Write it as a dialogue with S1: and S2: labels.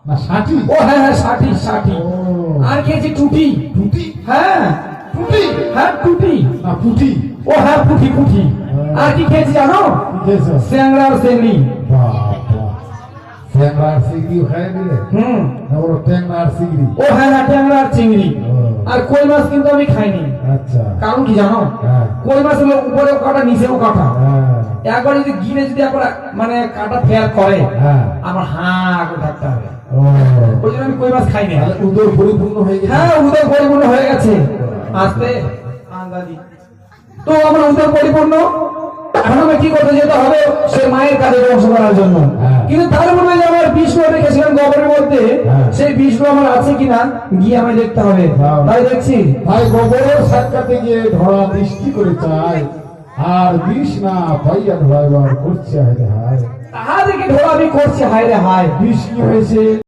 S1: না ষাটি।
S2: ও হ্যাঁ হ্যাঁ ষাটি ষাটি। আর খেয়েছি টুটি।
S1: টুটি?
S2: হ্যাঁ
S1: টুটি?
S2: হ্যাঁ টুটি।
S1: না পুটি।
S2: ও হ্যাঁ পুটি পুটি। আর কি খেয়েছি জানো?
S1: কি খেয়েছো?
S2: স্যাংরা আর চেংড়ি।
S1: বাবা, ট্যাংরা আর চিংড়িও খাই দিলে? না বলো ট্যাংরা আর চিংড়ি।
S2: ও হ্যাঁ হ্যাঁ ট্যাংরা আর চিংড়ি। আর কই মাছ কিন্তু আমি খাইনি।
S1: আচ্ছা।
S2: কারণ কি জানো? কই মাছ হলো উপরেও কাটা নিচেও কাটা। একবার যদি গিলে যদি একবার মানে কাটা ফেয়ার করে আমার হাঁ করে থাকতে হবে। ওই জন্য আমি কই মাছ খাই না।
S1: উদর পরিপূর্ণ হয়ে গেছে।
S2: হ্যাঁ উদর পরিপূর্ণ হয়ে গেছে। আস্তে আন্দাজি তো আমার উদর পরিপূর্ণ। এখন আমি কি করতে যেতে হবে? সে মায়ের কাজে ধ্বংস করার জন্য। কিন্তু তার মনে হয় আমার বিষগুলো রেখেছিলাম গোবরের মধ্যে, সেই বিষগুলো আমার আছে কিনা গিয়ে আমি দেখতে হবে। তাই দেখছি
S1: ভাই গোবরের সাক্ষাতে গিয়ে ধরা দৃষ্টি করে চাই, আর বিষ না পাইয়া ধরাইবার করছে হায় রে হায়।
S2: তাহা দেখে ঢোলা আমি করছি হায় রে হায়।
S1: বিষ কি হয়েছে?